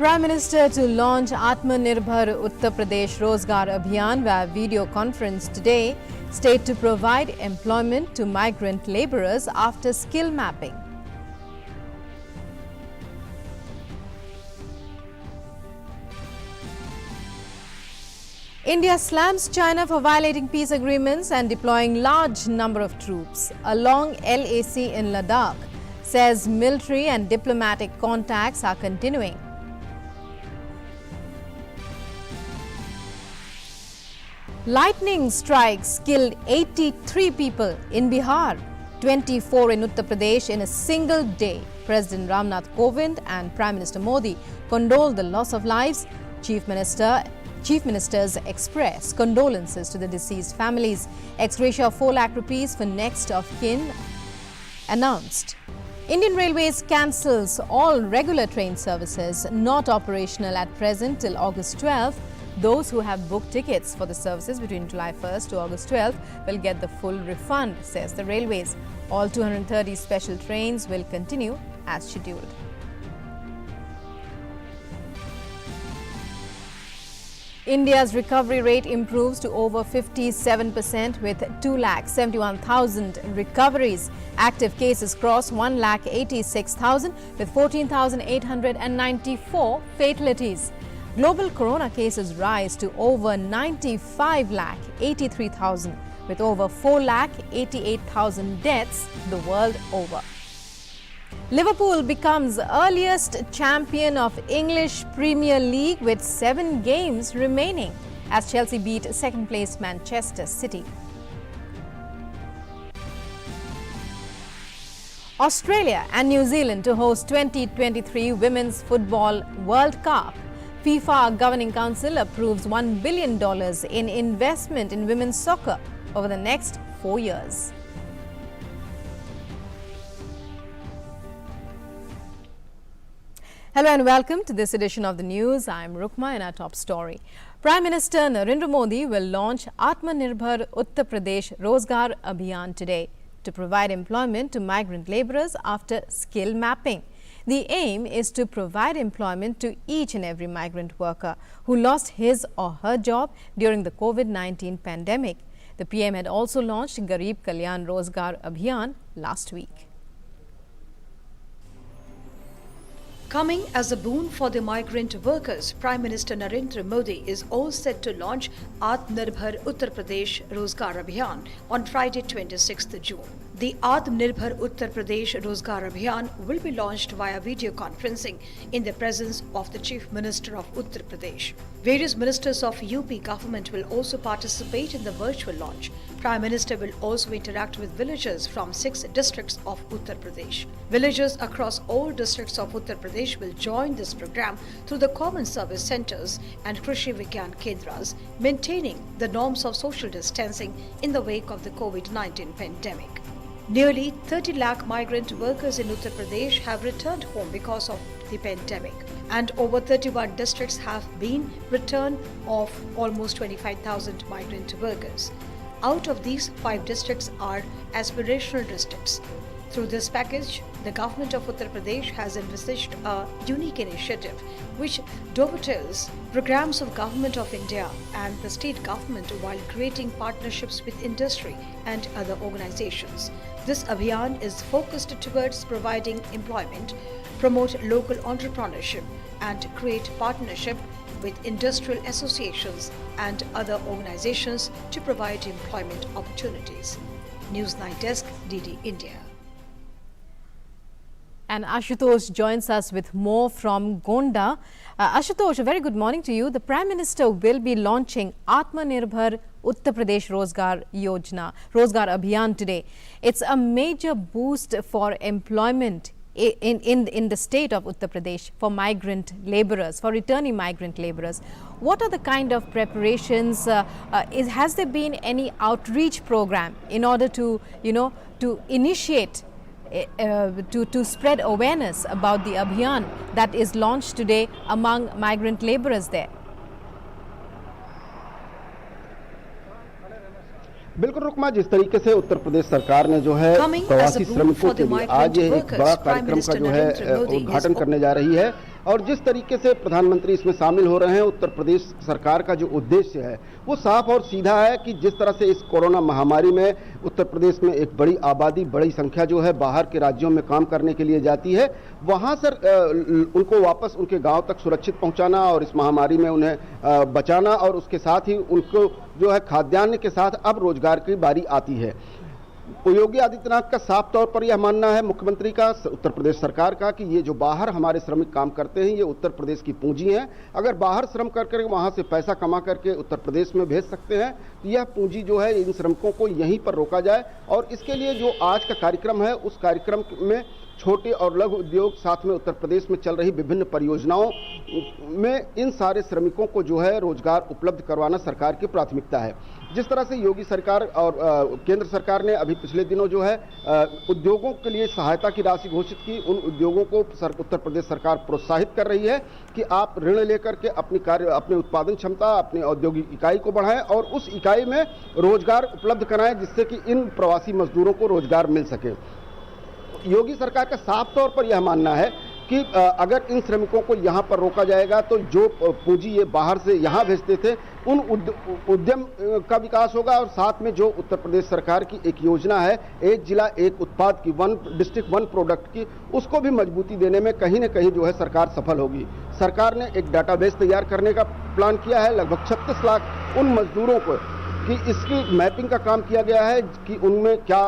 Prime Minister to launch Atma Nirbhar Uttar Pradesh Rojgar Abhiyan via video conference today. State to provide employment to migrant labourers after skill mapping. India slams China for violating peace agreements and deploying large number of troops along LAC in Ladakh, says military and diplomatic contacts are continuing. Lightning strikes killed 83 people in Bihar, 24 in Uttar Pradesh in a single day. President Ramnath and Prime Minister Modi condoled the loss of lives. Chief Ministers express condolences to the deceased families. Ex gratia of 4 lakh rupees for next of kin announced. Indian Railways cancels all regular train services not operational at present till August 12th. Those who have booked tickets for the services between July 1st to August 12th will get the full refund, says the Railways. All 230 special trains will continue as scheduled. India's recovery rate improves to over 57% with 2,71,000 recoveries. Active cases cross 1,86,000 with 14,894 fatalities. Global corona cases rise to over 95,83,000 with over 4,88,000 deaths the world over. Liverpool becomes earliest champion of English Premier League with 7 games remaining as Chelsea beat second-placed Manchester City. Australia and New Zealand to host 2023 Women's Football World Cup. FIFA Governing Council approves $1 billion in investment in women's soccer over the next 4 years. Hello and welcome to this edition of the news. I'm Rukma and our top story. Prime Minister Narendra Modi will launch Atma Nirbhar Uttar Pradesh Rojgar Abhiyan today to provide employment to migrant labourers after skill mapping. The aim is to provide employment to each and every migrant worker who lost his or her job during the COVID-19 pandemic. The PM had also launched Garib Kalyan Rojgar Abhiyan last week. Coming as a boon for the migrant workers, Prime Minister Narendra Modi is all set to launch Atmanirbhar Uttar Pradesh Rojgar Abhiyan on Friday 26th June. The Atmanirbhar Uttar Pradesh Rojgar Abhiyan will be launched via video conferencing in the presence of the Chief Minister of Uttar Pradesh. Various ministers of UP government will also participate in the virtual launch. Prime Minister will also interact with villagers from 6 districts of Uttar Pradesh. Villagers across all districts of Uttar Pradesh will join this program through the common service centers and Krishi Vigyan Kendras, maintaining the norms of social distancing in the wake of the COVID-19 pandemic. Nearly 30 lakh migrant workers in Uttar Pradesh have returned home because of the pandemic, and over 31 districts have been returned of almost 25,000 migrant workers. Out of these, 5 districts are aspirational districts. Through this package, the government of Uttar Pradesh has envisaged a unique initiative which dovetails programs of Government of India and the state government while creating partnerships with industry and other organizations. This Abhiyan is focused towards providing employment, promote local entrepreneurship and create partnership with industrial associations and other organizations to provide employment opportunities. News 9 Desk, DD India. And Ashutosh joins us with more from Gonda. Ashutosh, a very good morning to you. The Prime Minister will be launching Atma Nirbhar Uttar Pradesh Rojgar Abhiyan today. It's a major boost for employment in the state of Uttar Pradesh for migrant labourers, for returning migrant labourers. What are the kind of preparations? Has there been any outreach program in order to initiate to spread awareness about the Abhiyan that is launched today among migrant labourers there? बिल्कुल रुकमा, जिस तरीके से उत्तर प्रदेश सरकार ने जो है प्रवासी श्रमिकों के लिए आज एक बड़ा कार्यक्रम का जो है उद्घाटन करने जा रही है, और जिस तरीके से प्रधानमंत्री इसमें शामिल हो रहे हैं, उत्तर प्रदेश सरकार का जो उद्देश्य है वो साफ और सीधा है कि जिस तरह से इस कोरोना महामारी में उत्तर प्रदेश में एक बड़ी आबादी, बड़ी संख्या जो है बाहर के राज्यों में काम करने के लिए जाती है, वहाँ सर उनको वापस उनके गांव तक सुरक्षित पहुंचाना और इस महामारी में उन्हें बचाना, और उसके साथ ही उनको जो है खाद्यान्न के साथ अब रोजगार की बारी आती है। योगी आदित्यनाथ का साफ तौर पर यह मानना है, मुख्यमंत्री का, उत्तर प्रदेश सरकार का, कि ये जो बाहर हमारे श्रमिक काम करते हैं ये उत्तर प्रदेश की पूंजी है। अगर बाहर श्रम करके वहां से पैसा कमा करके उत्तर प्रदेश में भेज सकते हैं तो यह पूंजी जो है इन श्रमिकों को यहीं पर रोका जाए। और इसके लिए जो आज का कार्यक्रम है उस कार्यक्रम में छोटे और लघु उद्योग, साथ में उत्तर प्रदेश में चल रही विभिन्न परियोजनाओं में इन सारे श्रमिकों को जो है रोजगार उपलब्ध करवाना सरकार की प्राथमिकता है। जिस तरह से योगी सरकार और केंद्र सरकार ने अभी पिछले दिनों जो है उद्योगों के लिए सहायता की राशि घोषित की, उन उद्योगों को उत्तर प्रदेश सरकार प्रोत्साहित कर रही है कि आप ऋण लेकर के अपनी उत्पादन क्षमता, अपनी औद्योगिक इकाई को बढ़ाएं और उस इकाई में रोजगार उपलब्ध कराएं, जिससे कि इन प्रवासी मजदूरों को रोजगार मिल सके। योगी सरकार का साफ तौर पर यह मानना है कि अगर इन श्रमिकों को यहाँ पर रोका जाएगा तो जो पूंजी ये बाहर से यहाँ भेजते थे उन उद्यम का विकास होगा, और साथ में जो उत्तर प्रदेश सरकार की एक योजना है एक जिला एक उत्पाद की, वन डिस्ट्रिक्ट वन प्रोडक्ट की, उसको भी मजबूती देने में कहीं न कहीं जो है सरकार सफल होगी। सरकार ने एक डाटाबेस तैयार करने का प्लान किया है, लगभग 36 लाख उन मजदूरों को कि इसकी मैपिंग का काम किया गया है कि उनमें क्या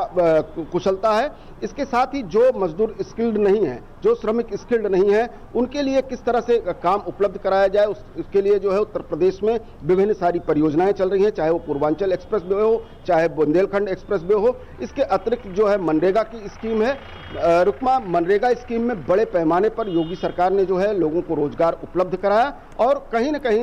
कुशलता है। इसके साथ ही जो मजदूर स्किल्ड नहीं है, जो श्रमिक स्किल्ड नहीं है, उनके लिए किस तरह से काम उपलब्ध कराया जाए, उसके लिए जो है उत्तर प्रदेश में विभिन्न सारी परियोजनाएं चल रही हैं, चाहे वो पूर्वांचल एक्सप्रेस वे हो, चाहे बुंदेलखंड एक्सप्रेस वे हो। इसके अतिरिक्त जो है मनरेगा की स्कीम है, रुकमा मनरेगा स्कीम में बड़े पैमाने पर योगी सरकार ने जो है लोगों को रोजगार उपलब्ध कराया और कहीं न कहीं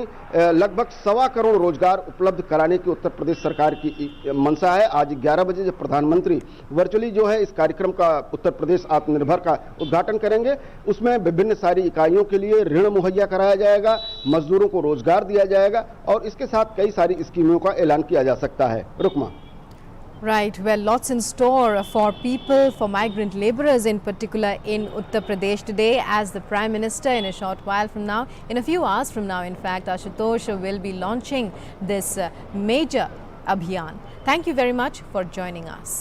लगभग 1.25 करोड़ रोजगार उपलब्ध कराने की उत्तर प्रदेश सरकार की मंशा है। आज 11 बजे जब प्रधानमंत्री वर्चुअली जो है इस कार्यक्रम का उत्तर प्रदेश आत्मनिर्भर का उद्घाटन करेंगे, उसमें विभिन्न सारी इकाइयों के लिए ऋण मुहैया कराया जाएगा, मजदूरों को रोजगार दिया जाएगा और इसके साथ कई सारी स्कीमों का ऐलान किया जा सकता है। Rukma. Right, well, lots in store for people, for migrant laborers in particular in Uttar Pradesh today, as the Prime Minister in a short while from now, in a few hours from now, in fact, Ashutosh will be launching this major Abhiyan. Thank you very much for joining us.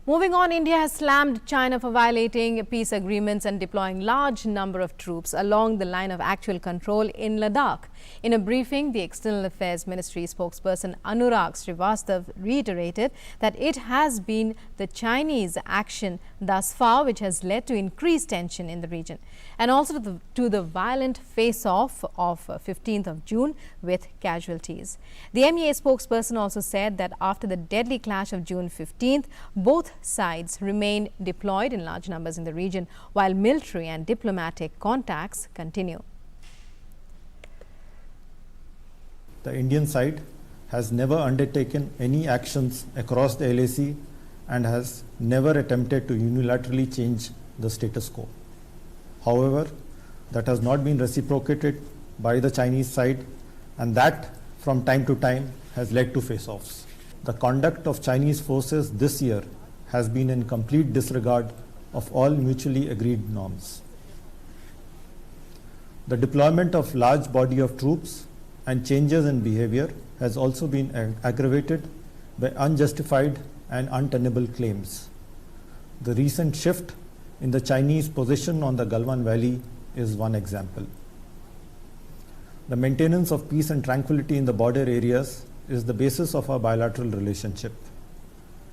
Moving on, India has slammed China for violating peace agreements and deploying large number of troops along the line of actual control in Ladakh. In a briefing, the External Affairs Ministry spokesperson Anurag Srivastav reiterated that it has been the Chinese action thus far which has led to increased tension in the region and also to the violent face-off of 15th of June with casualties. The MEA spokesperson also said that after the deadly clash of June 15th, both sides remain deployed in large numbers in the region while military and diplomatic contacts continue. The Indian side has never undertaken any actions across the LAC and has never attempted to unilaterally change the status quo. However, that has not been reciprocated by the Chinese side, and that from time to time has led to face-offs. The conduct of Chinese forces this year has been in complete disregard of all mutually agreed norms. The deployment of large body of troops and changes in behavior has also been aggravated by unjustified and untenable claims. The recent shift in the Chinese position on the Galwan Valley is one example. The maintenance of peace and tranquility in the border areas is the basis of our bilateral relationship.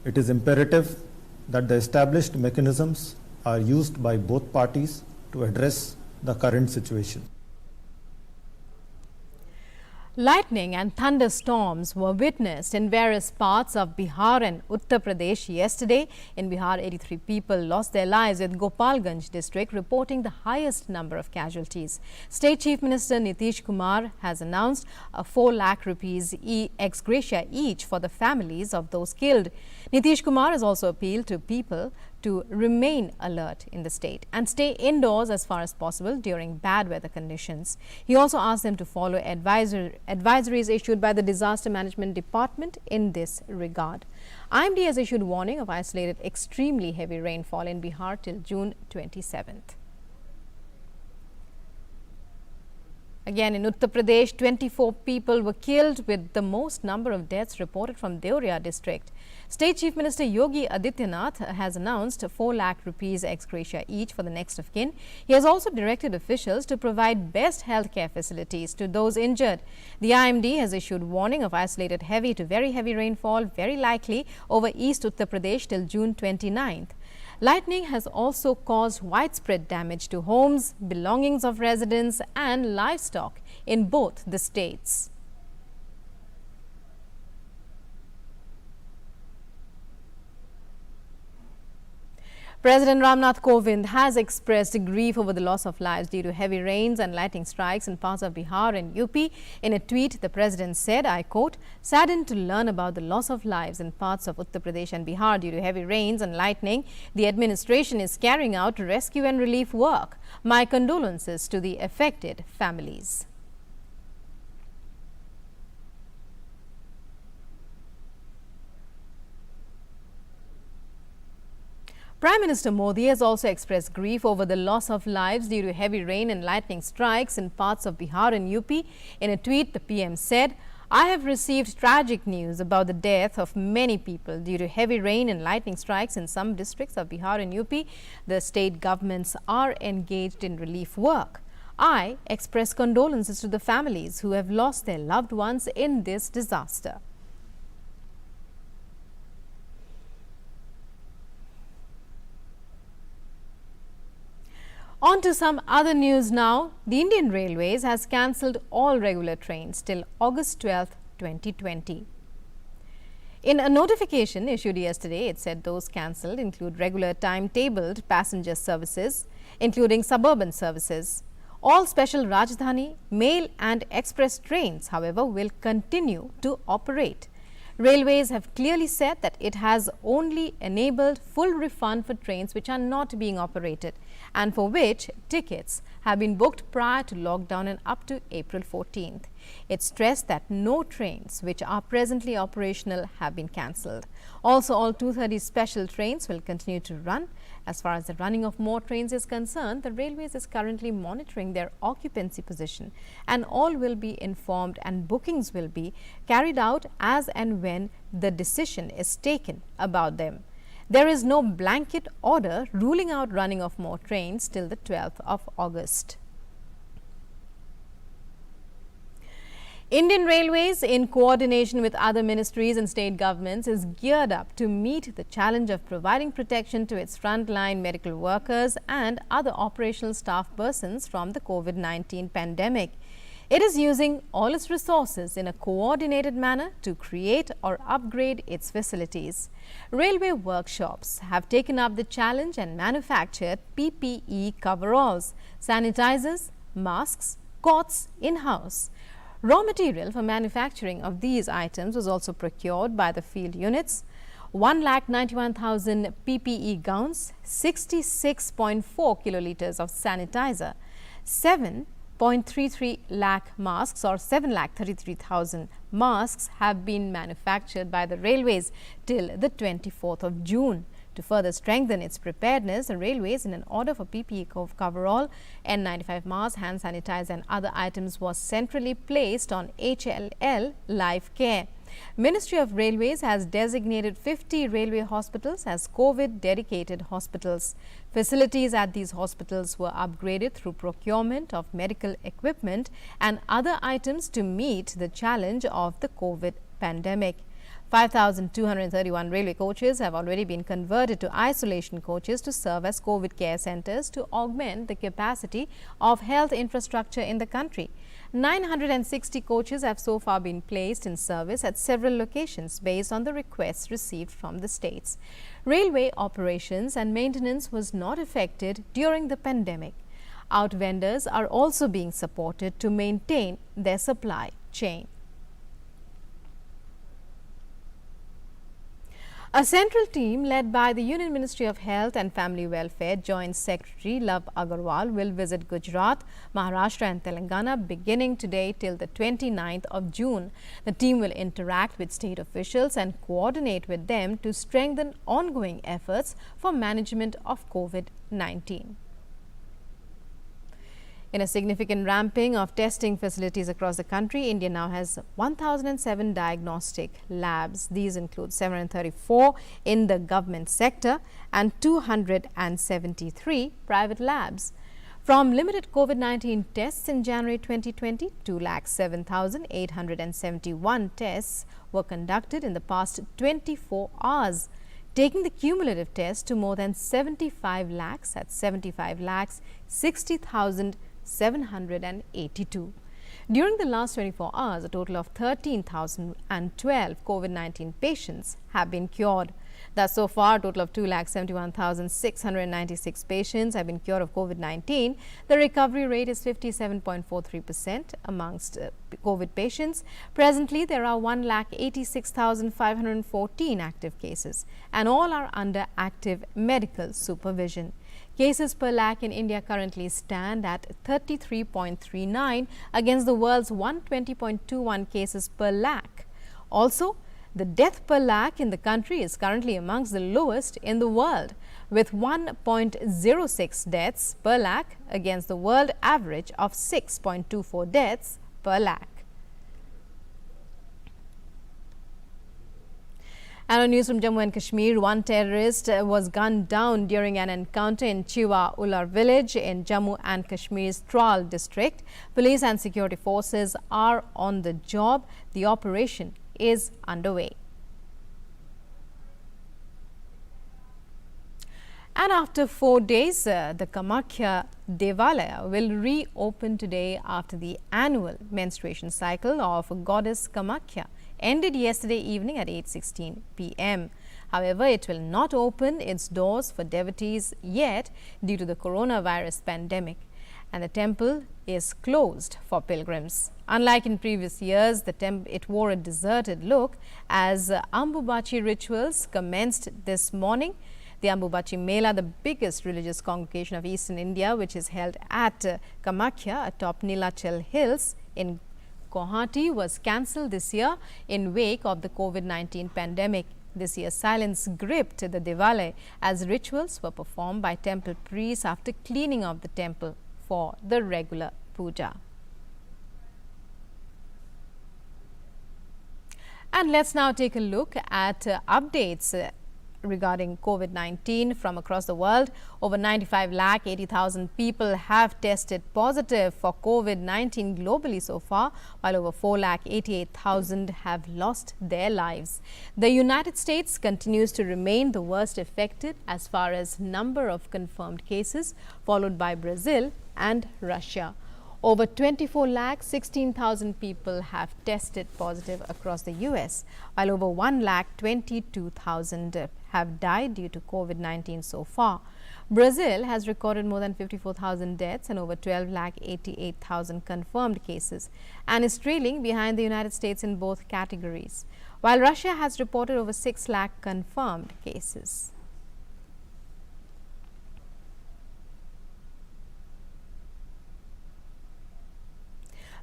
It is imperative that the established mechanisms are used by both parties to address the current situation. Lightning and thunderstorms were witnessed in various parts of Bihar and Uttar Pradesh yesterday. In Bihar, 83 people lost their lives, with Gopalganj district reporting the highest number of casualties. State Chief Minister Nitish Kumar has announced a 4 lakh rupees ex gratia each for the families of those killed. Nitish Kumar has also appealed to people to remain alert in the state and stay indoors as far as possible during bad weather conditions. He also asked them to follow advisories issued by the Disaster Management Department in this regard. IMD has issued warning of isolated extremely heavy rainfall in Bihar till June 27th. Again, in Uttar Pradesh, 24 people were killed, with the most number of deaths reported from Deoria district. State Chief Minister Yogi Adityanath has announced 4 lakh rupees ex gratia each for the next of kin. He has also directed officials to provide best healthcare facilities to those injured. The IMD has issued warning of isolated heavy to very heavy rainfall, very likely over East Uttar Pradesh till June 29th. Lightning has also caused widespread damage to homes, belongings of residents and livestock in both the states. President Ramnath Kovind has expressed grief over the loss of lives due to heavy rains and lightning strikes in parts of Bihar and UP. In a tweet, the president said, I quote, "Saddened to learn about the loss of lives in parts of Uttar Pradesh and Bihar due to heavy rains and lightning. The administration is carrying out rescue and relief work. My condolences to the affected families." Prime Minister Modi has also expressed grief over the loss of lives due to heavy rain and lightning strikes in parts of Bihar and UP. In a tweet, the PM said, I have received tragic news about the death of many people due to heavy rain and lightning strikes in some districts of Bihar and UP. The state governments are engaged in relief work. I express condolences to the families who have lost their loved ones in this disaster. On to some other news now. The Indian Railways has cancelled all regular trains till August 12, 2020. In a notification issued yesterday, it said those cancelled include regular timetabled passenger services, including suburban services. All special Rajdhani, mail and express trains, however, will continue to operate. Railways have clearly said that it has only enabled full refund for trains which are not being operated and for which tickets have been booked prior to lockdown and up to April 14th. It stressed that no trains which are presently operational have been cancelled. Also, all 230 special trains will continue to run. As far as the running of more trains is concerned, the Railways is currently monitoring their occupancy position, and all will be informed and bookings will be carried out as and when the decision is taken about them. There is no blanket order ruling out running of more trains till the 12th of August. Indian Railways, in coordination with other ministries and state governments, is geared up to meet the challenge of providing protection to its frontline medical workers and other operational staff persons from the COVID-19 pandemic. It is using all its resources in a coordinated manner to create or upgrade its facilities. Railway workshops have taken up the challenge and manufactured PPE coveralls, sanitizers, masks, cots in-house. Raw material for manufacturing of these items was also procured by the field units. 1,91,000 PPE gowns, 66.4 kiloliters of sanitizer, 7.33 lakh masks or 7,33,000 masks have been manufactured by the Railways till the 24th of June. To further strengthen its preparedness, the Railways, in an order for PPE coverall, N95 masks, hand sanitizer and other items was centrally placed on HLL Life Care. Ministry of Railways has designated 50 railway hospitals as COVID-dedicated hospitals. Facilities at these hospitals were upgraded through procurement of medical equipment and other items to meet the challenge of the COVID pandemic. 5,231 railway coaches have already been converted to isolation coaches to serve as COVID care centers to augment the capacity of health infrastructure in the country. 960 coaches have so far been placed in service at several locations based on the requests received from the states. Railway operations and maintenance was not affected during the pandemic. Out vendors are also being supported to maintain their supply chain. A central team led by the Union Ministry of Health and Family Welfare Joint Secretary Love Agarwal will visit Gujarat, Maharashtra and Telangana beginning today till the 29th of June. The team will interact with state officials and coordinate with them to strengthen ongoing efforts for management of COVID-19. In a significant ramping of testing facilities across the country, India now has 1,007 diagnostic labs. These include 734 in the government sector and 273 private labs. From limited COVID-19 tests in January 2020, 207,871 tests were conducted in the past 24 hours, taking the cumulative tests to more than 75 lakhs at 75 lakhs 60,782. During the last 24 hours, a total of 13,012 COVID-19 patients have been cured. Thus, so far, a total of 2,71,696 patients have been cured of COVID-19. The recovery rate is 57.43% amongst COVID patients. Presently, there are 1,86,514 active cases, and all are under active medical supervision. Cases per lakh in India currently stand at 33.39 against the world's 120.21 cases per lakh. Also, the death per lakh in the country is currently amongst the lowest in the world, with 1.06 deaths per lakh against the world average of 6.24 deaths per lakh. And on news from Jammu and Kashmir, one terrorist was gunned down during an encounter in Chewa Ular village in Jammu and Kashmir's Tral district. Police and security forces are on the job. The operation is underway. And after 4 days, the Kamaka Devala will reopen today after the annual menstruation cycle of goddess Kamaka ended yesterday evening at 8:16 p.m. However, it will not open its doors for devotees yet due to the coronavirus pandemic, and the temple is closed for pilgrims. Unlike in previous years, it wore a deserted look as Ambubachi rituals commenced this morning. The Ambubachi Mela, the biggest religious congregation of eastern India, which is held at Kamakya atop Nilachal Hills in Guwahati, was cancelled this year in wake of the COVID-19 pandemic. This year, silence gripped the Diwali as rituals were performed by temple priests after cleaning of the temple for the regular puja. And let's now take a look at updates regarding COVID-19 from across the world. Over 95,80,000 people have tested positive for COVID-19 globally so far, while over 4,88,000 have lost their lives. The United States continues to remain the worst affected as far as number of confirmed cases, followed by Brazil and Russia. Over 24,16,000 people have tested positive across the US, while over 1,22,000 have died due to COVID-19 so far. Brazil has recorded more than 54,000 deaths and over 12,88,000 confirmed cases, and is trailing behind the United States in both categories, while Russia has reported over 6 lakh confirmed cases.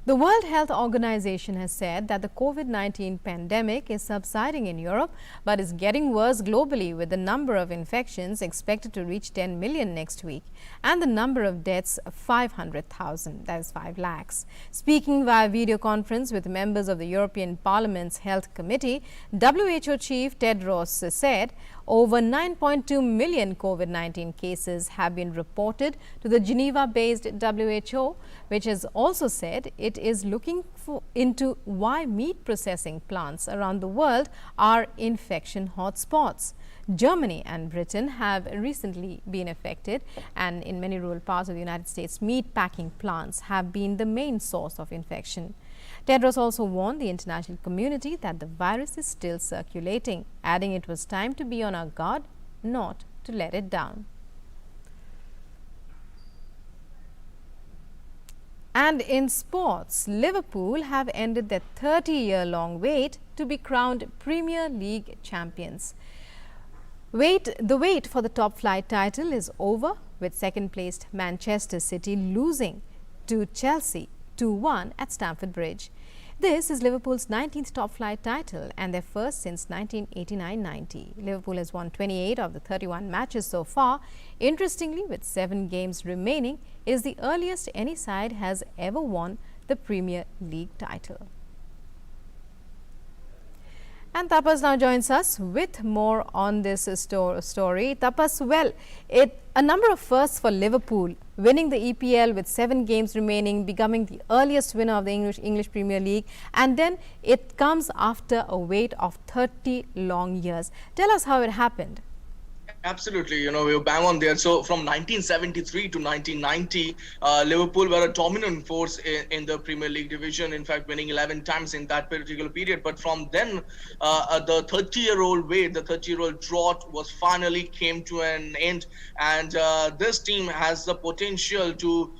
The World Health Organization has said that the COVID-19 pandemic is subsiding in Europe, but is getting worse globally, with the number of infections expected to reach 10 million next week and the number of deaths 500,000, that is 5 lakhs. Speaking via video conference with members of the European Parliament's Health Committee, WHO Chief Tedros said over 9.2 million COVID-19 cases have been reported to the Geneva-based WHO, which has also said it is looking into why meat processing plants around the world are infection hotspots. Germany and Britain have recently been affected, and in many rural parts of the United States, meat packing plants have been the main source of infection. Tedros also warned the international community that the virus is still circulating, adding it was time to be on our guard, not to let it down. And in sports, Liverpool have ended their 30-year-long wait to be crowned Premier League champions. The wait for the top flight title is over, with second-placed Manchester City losing to Chelsea 2-1 at Stamford Bridge. This is Liverpool's 19th top flight title and their first since 1989-90. Liverpool has won 28 of the 31 matches so far. Interestingly, with 7 games remaining, it is the earliest any side has ever won the Premier League title. And Tapas now joins us with more on this story. Tapas, well, a number of firsts for Liverpool, winning the EPL with 7 games remaining, becoming the earliest winner of the English Premier League, and then it comes after a wait of 30 long years. Tell us how it happened. Absolutely, we were bang on there. So from 1973 to 1990, Liverpool were a dominant force in the Premier League division, in fact, winning 11 times in that particular period. But from then, the 30-year-old wait, the 30-year-old drought was finally came to an end. And this team has the potential to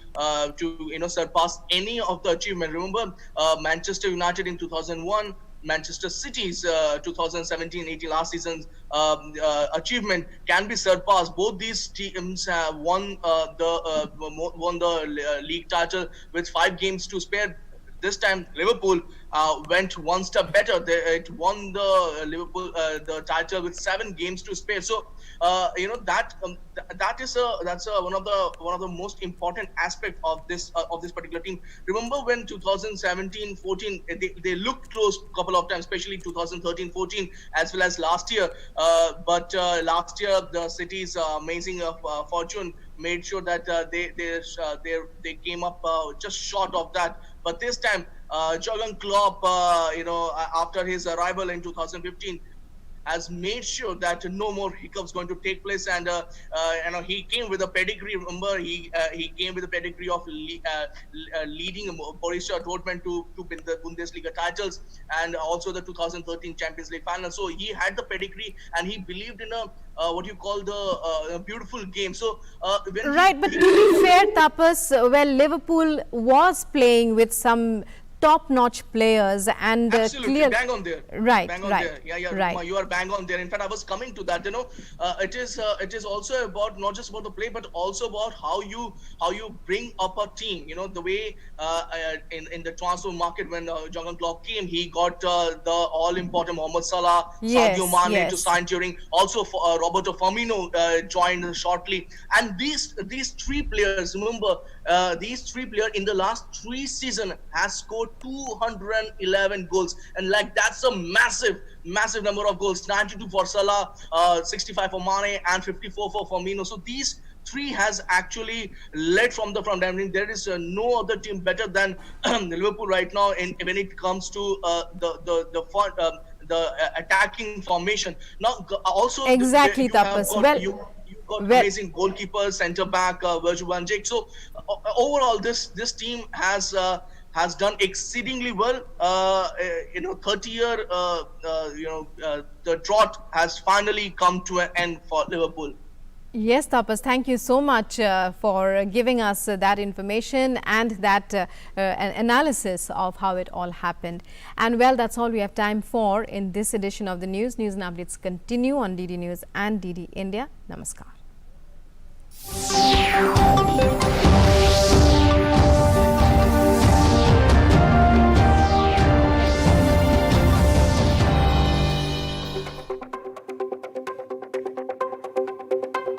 surpass any of the achievement. Remember, Manchester United in 2001, Manchester City's 2017-18 last season's achievement can be surpassed. Both these teams have won the league title with 5 games to spare. This time, Liverpool went one step better. It won the Liverpool the title with 7 games to spare. So, that's one of the most important aspect of this particular team. Remember when 2017-14 they looked close a couple of times, especially 2013-14 as well as last year. But last year the City's amazing fortune made sure that they came up just short of that. But this time, Jurgen Klopp, after his arrival in 2015, has made sure that no more hiccups going to take place, and he came with a pedigree. Remember, he came with a pedigree of leading Borussia Dortmund to win the Bundesliga titles and also the 2013 Champions League final. So he had the pedigree, and he believed in a beautiful game. So but to be fair, Tapas, Liverpool was playing with some top-notch players and absolutely bang on there. Right. There. Yeah. You are bang on there. In fact, I was coming to that. It is also about not just about the play, but also about how you bring up a team. The way in the transfer market when Jurgen Klopp came, he got the all-important Mohamed Salah, Sadio Mane to sign during. Also, Roberto Firmino joined shortly, and these 3 players. Remember, these 3 players in the last 3 seasons has scored 211 goals, and that's a massive number of goals. 92 for Salah, 65 for Mane, and 54 for Firmino. So these 3 has actually led from the front. I mean, there is no other team better than Liverpool right now when it comes to the attacking formation. Now, also exactly, Tapas. You got amazing goalkeeper, centre back, Virgil van Dijk. So overall, this team has done exceedingly well. 30-year, the drought has finally come to an end for Liverpool. Yes, Tapas, thank you so much for giving us that information and that an analysis of how it all happened. And that's all we have time for in this edition of the news. News and updates continue on DD News and DD India. Namaskar.